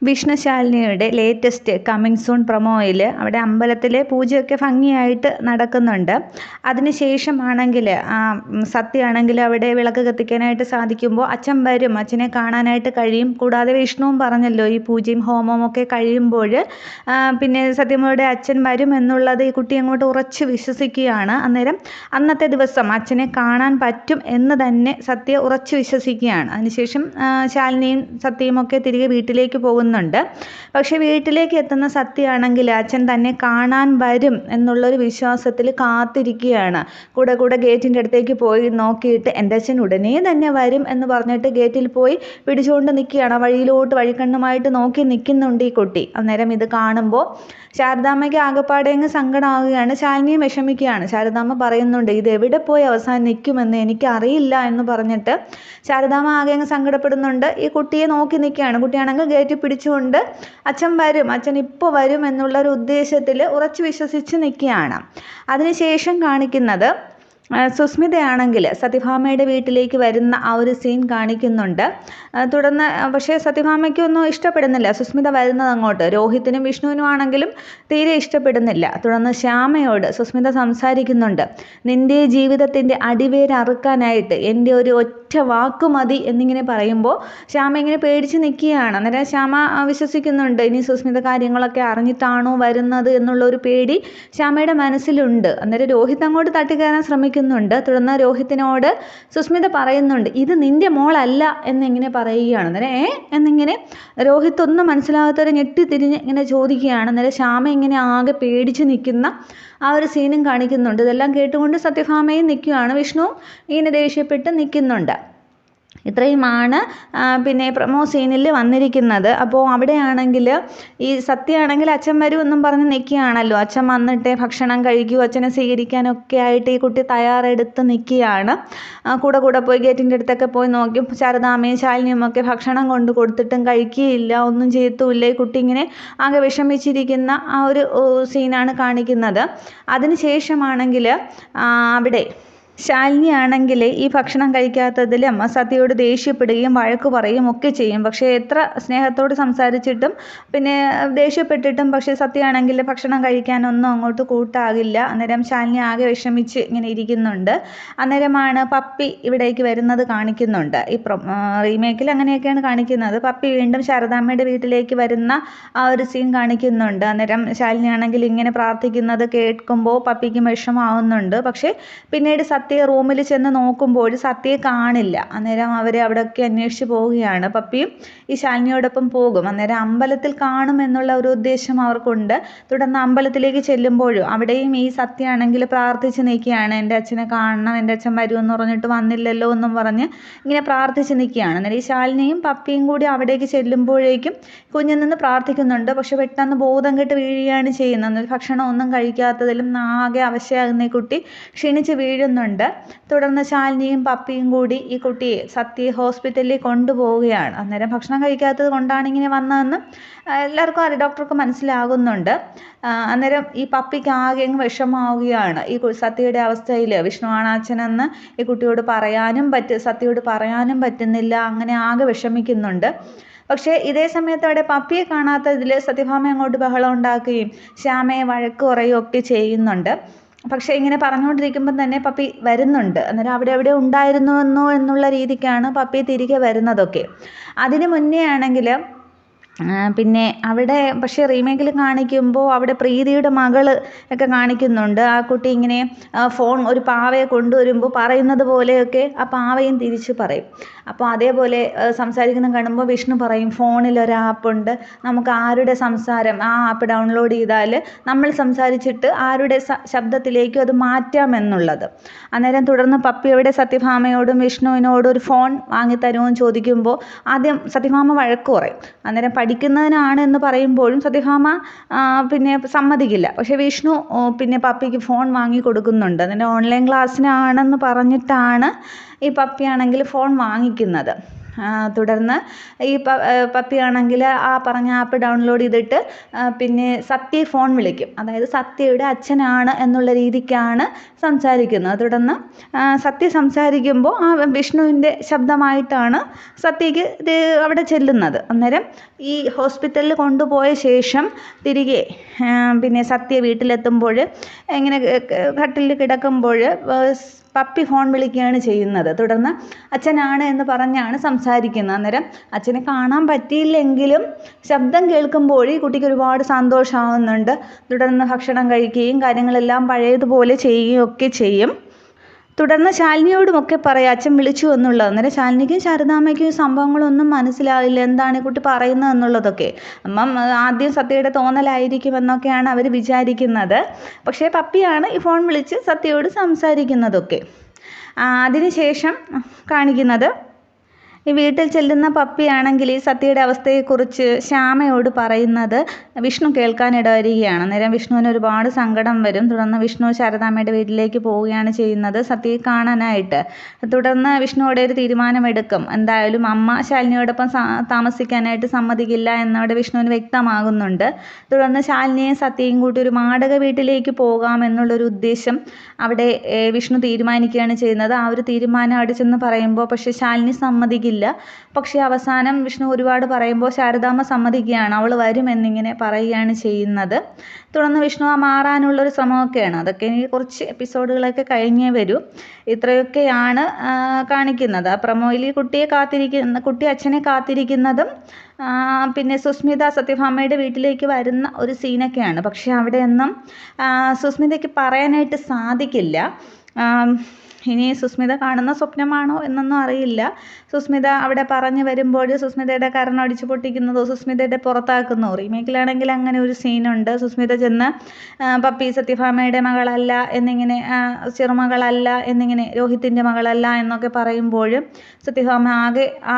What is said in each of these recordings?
വിഷ്ണുശാലിനിയുടെ latest coming soon പ്രൊമോയിൽ അവിടെ അമ്പലത്തിലെ പൂജയൊക്കെ ഭംഗിയായിട്ട് നടക്കുന്നുണ്ട്. അതിനുശേഷമാണെങ്കിൽ സത്യമാണെങ്കിൽ അവിടെ വിളക്ക് കത്തിക്കാനായിട്ട് സാധിക്കുമ്പോൾ അച്ഛൻ വരും, അച്ഛനെ കാണാനായിട്ട് കഴിയും. കൂടാതെ വിഷ്ണുവും പറഞ്ഞല്ലോ ഈ പൂജയും ഹോമവും ഒക്കെ കഴിയുമ്പോൾ പിന്നെ സത്യമോളുടെ അച്ഛൻ വരും എന്നുള്ളത് ഈ കുട്ടി അങ്ങോട്ട് ഉറച്ച് വിശ്വസിക്കുകയാണ്. അന്നേരം അന്നത്തെ ദിവസം അച്ഛനെ കാണാൻ പറ്റും എന്ന് തന്നെ സത്യ ഉറച്ച് വിശ്വസിക്കുകയാണ്. അതിനുശേഷം ശാലിനിയും സത്യയും ഒക്കെ തിരികെ വീട്ടിലേക്ക് പോകുന്നുണ്ട്. പക്ഷെ വീട്ടിലേക്ക് എത്തുന്ന സത്യമാണെങ്കിൽ അച്ഛൻ തന്നെ കാണാൻ വരും എന്നുള്ളൊരു വിശ്വാസത്തിൽ കാത്തിരിക്കുകയാണ്. കൂടെ ഗേറ്റിൻ്റെ അടുത്തേക്ക് പോയി നോക്കിയിട്ട് എൻ്റെ അച്ഛൻ ഉടനെ തന്നെ വരും എന്ന് പറഞ്ഞിട്ട് ഗേറ്റിൽ പോയി പിടിച്ചുകൊണ്ട് നിൽക്കുകയാണ്. വഴിയിലോട്ട് വഴിക്കണ്ണുമായിട്ട് നോക്കി നിൽക്കുന്നുണ്ട് ഈ കുട്ടി. അന്നേരം ഇത് കാണുമ്പോൾ ശാരദാമ്മയ്ക്ക് ആകെപ്പാടെങ്ങ് സങ്കടമാവുകയാണ്. ശാലിനിയും വിഷമിക്കുകയാണ്. ശാരദാമ്മ പറയുന്നുണ്ട് ഇത് എവിടെ പോയി അവസാനം നിൽക്കുമെന്ന് എനിക്കറിയില്ല എന്ന് പറഞ്ഞിട്ട് ശാരദാമ്മ ആകെ അങ്ങ് സങ്കടപ്പെടുന്നുണ്ട്. ഈ കുട്ടിയെ നോക്കി നിൽക്കുകയാണ്. കുട്ടിയാണെങ്കിൽ ഗേറ്റ് പിടിച്ചുകൊണ്ട് അച്ഛൻ വരും, അച്ഛൻ ഇപ്പോൾ വരും എന്നുള്ളൊരു ഉദ്ദേശത്തിൽ ഉറച്ചു വിശ്വസിച്ച് നിൽക്കുകയാണ്. അതിനുശേഷം കാണിക്കുന്നത് സുസ്മിതയാണെങ്കിൽ സത്യഭാമയുടെ വീട്ടിലേക്ക് വരുന്ന ആ ഒരു സീൻ കാണിക്കുന്നുണ്ട്. തുടർന്ന് പക്ഷേ സത്യഭാമയ്ക്കൊന്നും ഇഷ്ടപ്പെടുന്നില്ല സുസ്മിത വരുന്നത് അങ്ങോട്ട്. രോഹിത്തിനും വിഷ്ണുവിനും ആണെങ്കിലും തീരെ ഇഷ്ടപ്പെടുന്നില്ല. തുടർന്ന് ശ്യാമയോട് സുസ്മിത സംസാരിക്കുന്നുണ്ട്. നിൻ്റെ ജീവിതത്തിൻ്റെ അടിവേര് അറുക്കാനായിട്ട് എൻ്റെ ഒരു ഒറ്റ വാക്ക് മതി എന്നിങ്ങനെ പറയുമ്പോൾ ശ്യാമ ഇങ്ങനെ പേടിച്ച് നിൽക്കുകയാണ്. അന്നേരം ശ്യാമ വിശ്വസിക്കുന്നുണ്ട് ഇനി സുസ്മിത കാര്യങ്ങളൊക്കെ അറിഞ്ഞിട്ടാണോ വരുന്നത് എന്നുള്ളൊരു പേടി ശ്യാമയുടെ മനസ്സിലുണ്ട്. അന്നേരം രോഹിത് അങ്ങോട്ട് തട്ടിക്കയറാൻ ശ്രമിക്കുന്നുണ്ട്. തുടർന്ന് രോഹിത്തിനോട് സുസ്മിത പറയുന്നുണ്ട് ഇത് നിന്റെ മോളല്ല എന്നിങ്ങനെ പറയുകയാണ്. അന്നേരം എന്നിങ്ങനെ രോഹിത് ഒന്നും മനസ്സിലാകാത്തവരെ ഞെട്ടിത്തിരിഞ്ഞ് ഇങ്ങനെ ചോദിക്കുകയാണ്. അന്നേരം ശ്യാമ ഇങ്ങനെ ആകെ പേടിച്ച് നിൽക്കുന്ന ആ ഒരു സീനും കാണിക്കുന്നുണ്ട്. ഇതെല്ലാം കേട്ടുകൊണ്ട് സത്യഭാമയും നിൽക്കുകയാണ്. വിഷ്ണു ഇങ്ങനെ ദേഷ്യപ്പെട്ട് നിൽക്കുന്നുണ്ട്. ഇത്രയുമാണ് പിന്നെ പ്രൊമോ സീനിൽ വന്നിരിക്കുന്നത്. അപ്പോൾ അവിടെയാണെങ്കിൽ ഈ സത്യമാണെങ്കിൽ അച്ഛൻ വരും എന്നും പറഞ്ഞ് നിൽക്കുകയാണല്ലോ. അച്ഛൻ വന്നിട്ടേ ഭക്ഷണം കഴിക്കൂ, അച്ഛനെ സ്വീകരിക്കാനൊക്കെ ആയിട്ട് ഈ കുട്ടി തയ്യാറെടുത്ത് നിൽക്കുകയാണ്. കൂടെ പോയി ഗേറ്റിൻ്റെ അടുത്തൊക്കെ പോയി നോക്കി ശാരദാമ്മയും ശാലിനിയും ഒക്കെ ഭക്ഷണം കൊണ്ട് കൊടുത്തിട്ടും കഴിക്കുകയില്ല, ഒന്നും ചെയ്യത്തുമില്ല. ഈ കുട്ടി ഇങ്ങനെ ആകെ വിഷമിച്ചിരിക്കുന്ന ആ ഒരു സീനാണ് കാണിക്കുന്നത്. അതിനുശേഷമാണെങ്കിൽ അവിടെ ശാലിനി ആണെങ്കിൽ ഈ ഭക്ഷണം കഴിക്കാത്തതിലും സത്യയോട് ദേഷ്യപ്പെടുകയും വഴക്ക് പറയുകയും ഒക്കെ ചെയ്യും. പക്ഷേ എത്ര സ്നേഹത്തോട് സംസാരിച്ചിട്ടും പിന്നെ ദേഷ്യപ്പെട്ടിട്ടും പക്ഷേ സത്യമാണെങ്കിൽ ഭക്ഷണം കഴിക്കാനൊന്നും അങ്ങോട്ട് കൂട്ടാകില്ല. അന്നേരം ശാലിനി ആകെ വിഷമിച്ച് ഇങ്ങനെ ഇരിക്കുന്നുണ്ട്. അന്നേരമാണ് പപ്പി ഇവിടേക്ക് വരുന്നത് കാണിക്കുന്നുണ്ട്. ഈ റീമേക്കിൽ അങ്ങനെയൊക്കെയാണ് കാണിക്കുന്നത്. പപ്പി വീണ്ടും ശാരദാമ്മയുടെ വീട്ടിലേക്ക് വരുന്ന ആ ഒരു സീൻ കാണിക്കുന്നുണ്ട്. അന്നേരം ശാലിനി ആണെങ്കിൽ ഇങ്ങനെ പ്രാർത്ഥിക്കുന്നത് കേൾക്കുമ്പോൾ പപ്പിക്ക് വിഷമാവുന്നുണ്ട്. പക്ഷേ പിന്നീട് സത്യ റൂമിൽ ചെന്ന് നോക്കുമ്പോൾ സത്യയെ കാണില്ല. അന്നേരം അവർ അവിടെയൊക്കെ അന്വേഷിച്ച് പോവുകയാണ്. പപ്പിയും ഈ ശാലിനിയോടൊപ്പം പോകും. അന്നേരം അമ്പലത്തിൽ കാണും എന്നുള്ള ഒരു ഉദ്ദേശം അവർക്കുണ്ട്. തുടർന്ന് അമ്പലത്തിലേക്ക് ചെല്ലുമ്പോഴും അവിടെയും ഈ സത്യമാണെങ്കിൽ പ്രാർത്ഥിച്ച് നിൽക്കുകയാണ്. എൻ്റെ അച്ഛനെ കാണണം, എൻ്റെ അച്ഛൻ വരുമെന്ന് പറഞ്ഞിട്ട് വന്നില്ലല്ലോ എന്നും പറഞ്ഞ് ഇങ്ങനെ പ്രാർത്ഥിച്ച് നിൽക്കുകയാണ്. അന്നേരം ഈ ശാലിനിയും പപ്പിയും കൂടി അവിടേക്ക് ചെല്ലുമ്പോഴേക്കും കുഞ്ഞിൽ നിന്ന് പ്രാർത്ഥിക്കുന്നുണ്ട്. പക്ഷെ പെട്ടെന്ന് ബോധം കെട്ട് വീഴുകയാണ് ചെയ്യുന്നത്. ഭക്ഷണം ഒന്നും കഴിക്കാത്തതിലും ആകെ അവശയാകുന്ന ഈ കുട്ടി ക്ഷീണിച്ച് വീഴുന്നുണ്ട്. തുടർന്ന് ശാലിനിയും പപ്പിയും കൂടി ഈ കുട്ടിയെ സത്യയെ ഹോസ്പിറ്റലിൽ കൊണ്ടുപോവുകയാണ്. അന്നേരം ഭക്ഷണം കഴിക്കാത്തത് കൊണ്ടാണ് ഇങ്ങനെ വന്നതെന്ന് എല്ലാവർക്കും അറിയാം, ഡോക്ടർക്ക് മനസ്സിലാകുന്നുണ്ട്. അന്നേരം ഈ പപ്പിക്ക് ആകെ അങ്ങ് വിഷമാവുകയാണ്. ഈ സത്യയുടെ അവസ്ഥയിൽ വിഷ്ണുവാണ് അച്ഛനെന്ന് ഈ കുട്ടിയോട് സത്യയോട് പറയാനും പറ്റുന്നില്ല. അങ്ങനെ ആകെ വിഷമിക്കുന്നുണ്ട്. പക്ഷേ ഇതേ സമയത്ത് അവിടെ പപ്പിയെ കാണാത്തതിൽ സത്യഭാമ അങ്ങോട്ട് ബഹളം ഉണ്ടാക്കുകയും ശ്യാമയെ വഴക്ക് പറയുകയും ഒക്കെ ചെയ്യുന്നുണ്ട്. പക്ഷേ ഇങ്ങനെ പറഞ്ഞുകൊണ്ടിരിക്കുമ്പം തന്നെ പപ്പി വരുന്നുണ്ട്. അന്നേരം അവിടെ ഉണ്ടായിരുന്നുവെന്നോ എന്നുള്ള രീതിക്കാണ് പപ്പി തിരികെ വരുന്നതൊക്കെ. അതിന് മുന്നേ ആണെങ്കിൽ പിന്നെ അവിടെ പക്ഷേ റീമേക്കിൽ കാണിക്കുമ്പോൾ അവിടെ പ്രീതിയുടെ മകള് ഒക്കെ കാണിക്കുന്നുണ്ട്. ആ കുട്ടി ഇങ്ങനെ ഫോൺ ഒരു പാവയെ കൊണ്ടുവരുമ്പോൾ പറയുന്നത് പോലെയൊക്കെ ആ പാവയും തിരിച്ച് പറയും. അപ്പോൾ അതേപോലെ സംസാരിക്കുന്ന കാണുമ്പോൾ വിഷ്ണു പറയും ഫോണിൽ ഒരു ആപ്പുണ്ട്, നമുക്ക് ആരുടെ സംസാരം ആ ആപ്പ് ഡൗൺലോഡ് ചെയ്താൽ നമ്മൾ സംസാരിച്ചിട്ട് ആരുടെ ശബ്ദത്തിലേക്കും അത് മാറ്റാമെന്നുള്ളത്. അന്നേരം തുടർന്ന് പപ്പിയുടെ സത്യഭാമയോടും വിഷ്ണുവിനോടും ഒരു ഫോൺ വാങ്ങിത്തരുമെന്ന് ചോദിക്കുമ്പോൾ ആദ്യം സത്യഭാമ വഴക്ക് പറയും. അന്നേരം പഠിക്കുന്നതിനാണ് എന്ന് പറയുമ്പോഴും സത്യഭാമ പിന്നെ സമ്മതിക്കില്ല. പക്ഷേ വിഷ്ണു പിന്നെ പപ്പിക്ക് ഫോൺ വാങ്ങി കൊടുക്കുന്നുണ്ട്. അതിൻ്റെ ഓൺലൈൻ ക്ലാസ്സിനാണെന്ന് പറഞ്ഞിട്ടാണ് ഈ പപ്പിയാണെങ്കിൽ ഫോൺ വാങ്ങിക്കുന്നത്. തുടർന്ന് ഈ പപ്പിയാണെങ്കിൽ ആ പറഞ്ഞ ആപ്പ് ഡൗൺലോഡ് ചെയ്തിട്ട് പിന്നെ സത്യയെ ഫോൺ വിളിക്കും. അതായത് സത്യയുടെ അച്ഛനാണ് എന്നുള്ള രീതിക്കാണ് സംസാരിക്കുന്നത്. തുടർന്ന് സത്യ സംസാരിക്കുമ്പോൾ ആ വിഷ്ണുവിൻ്റെ ശബ്ദമായിട്ടാണ് സത്യയ്ക്ക് അവിടെ ചെല്ലുന്നത്. അന്നേരം ഈ ഹോസ്പിറ്റലിൽ കൊണ്ടുപോയ ശേഷം തിരികെ പിന്നെ സത്യ വീട്ടിലെത്തുമ്പോൾ ഇങ്ങനെ കട്ടിലിൽ കിടക്കുമ്പോൾ പപ്പി ഫോൺ വിളിക്കുകയാണ് ചെയ്യുന്നത്. തുടർന്ന് അച്ഛനാണ് എന്ന് പറഞ്ഞാണ് സംസാരിക്കുന്നത്. അന്നേരം അച്ഛനെ കാണാൻ പറ്റിയില്ലെങ്കിലും ശബ്ദം കേൾക്കുമ്പോൾ ഈ കുട്ടിക്ക് ഒരുപാട് സന്തോഷമാവുന്നുണ്ട്. തുടർന്ന് ഭക്ഷണം കഴിക്കുകയും കാര്യങ്ങളെല്ലാം പഴയതുപോലെ ചെയ്യുകയും ഒക്കെ ചെയ്യും. തുടർന്ന് ശാലിനിയോടുമൊക്കെ പറയാം അച്ഛൻ വിളിച്ചു എന്നുള്ളത്. അന്നേരം ശാലിനിക്കും ശാരദാമ്മയ്ക്കും ഈ സംഭവങ്ങളൊന്നും മനസ്സിലാവില്ല, എന്താണ് ഈ കുട്ടി പറയുന്നത് എന്നുള്ളതൊക്കെ. ആദ്യം സത്യയുടെ തോന്നലായിരിക്കുമെന്നൊക്കെയാണ് അവർ വിചാരിക്കുന്നത്. പക്ഷേ പപ്പിയാണ് ഈ ഫോൺ വിളിച്ച് സത്യയോട് സംസാരിക്കുന്നതൊക്കെ. അതിനുശേഷം കാണിക്കുന്നത് ഈ വീട്ടിൽ ചെല്ലുന്ന പപ്പിയാണെങ്കിൽ ഈ സത്യയുടെ അവസ്ഥയെക്കുറിച്ച് ശ്യാമയോട് പറയുന്നത് വിഷ്ണു കേൾക്കാനിട വരികയാണ്. അന്നേരം വിഷ്ണുവിന് ഒരുപാട് സങ്കടം വരും. തുടർന്ന് വിഷ്ണു ശാരദാമ്മയുടെ വീട്ടിലേക്ക് പോവുകയാണ് ചെയ്യുന്നത് സത്യയെ കാണാനായിട്ട്. തുടർന്ന് വിഷ്ണുവോടെ ഒരു തീരുമാനമെടുക്കും. എന്തായാലും അമ്മ ശാലിനിയോടൊപ്പം താമസിക്കാനായിട്ട് സമ്മതിക്കില്ല എന്നവിടെ വിഷ്ണുവിന് വ്യക്തമാകുന്നുണ്ട്. തുടർന്ന് ശാലിനിയും സത്യയും കൂട്ടി ഒരു വാടക വീട്ടിലേക്ക് പോകാം എന്നുള്ളൊരു ഉദ്ദേശം അവിടെ വിഷ്ണു തീരുമാനിക്കുകയാണ് ചെയ്യുന്നത്. ആ ഒരു തീരുമാനം അവിടെ ചെന്ന് പറയുമ്പോൾ പക്ഷേ ശാലിനി സമ്മതിക്കില്ല. പക്ഷേ അവസാനം വിഷ്ണു ഒരുപാട് പറയുമ്പോൾ ശാരദാമ്മ സമ്മതിക്കുകയാണ്, അവൾ വരുമെന്നിങ്ങനെ പറയുകയാണ് ചെയ്യുന്നത്. തുടർന്ന് വിഷ്ണു മാറാനുള്ളൊരു ശ്രമമൊക്കെയാണ്. അതൊക്കെ ഇനി കുറച്ച് എപ്പിസോഡുകളൊക്കെ കഴിഞ്ഞേ വരൂ. ഇത്രയൊക്കെയാണ് കാണിക്കുന്നത്. പ്രമോയിൽ കുട്ടി അച്ഛനെ കാത്തിരിക്കുന്നതും പിന്നെ സുസ്മിത സത്യഭാമയുടെ വീട്ടിലേക്ക് വരുന്ന ഒരു സീനൊക്കെയാണ്. പക്ഷേ അവിടെയൊന്നും സുസ്മിതയ്ക്ക് പറയാനായിട്ട് സാധിക്കില്ല. ഇനി സുസ്മിത കാണുന്ന സ്വപ്നമാണോ എന്നൊന്നും അറിയില്ല. സുസ്മിത അവിടെ പറഞ്ഞു വരുമ്പോൾ സുസ്മിതയുടെ കരണടിച്ച് പൊട്ടിക്കുന്നതോ സുസ്മിതയുടെ പുറത്താക്കുന്നോ. റീമേക്കിലാണെങ്കിൽ അങ്ങനെ ഒരു സീനുണ്ട്. സുസ്മിത ചെന്ന് പപ്പി സത്യഭാമയുടെ മകളല്ല എന്നിങ്ങനെ, ചെറുമകളല്ല എന്നിങ്ങനെ, രോഹിത്തിൻ്റെ മകളല്ല എന്നൊക്കെ പറയുമ്പോൾ സത്യഭാമ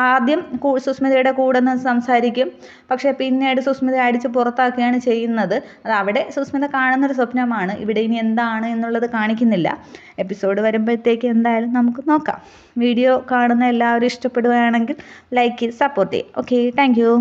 ആദ്യം സുസ്മിതയുടെ കൂടെ നിന്ന് സംസാരിക്കും. പക്ഷേ പിന്നീട് സുസ്മിത അടിച്ച് പുറത്താക്കുകയാണ് ചെയ്യുന്നത്. അത് അവിടെ സുസ്മിത കാണുന്നൊരു സ്വപ്നമാണ്. ഇവിടെ ഇനി എന്താണ് എന്നുള്ളത് കാണിക്കുന്നില്ല. എപ്പിസോഡ് വരുമ്പോഴത്തേക്ക് എന്തായാലും നമുക്ക് നോക്കാം. വീഡിയോ കാണുന്ന എല്ലാവരും ഇഷ്ടപ്പെടുകയാണെങ്കിൽ ലൈക്ക് ചെയ്ത് സപ്പോർട്ട് ചെയ്യും. Okay, thank you.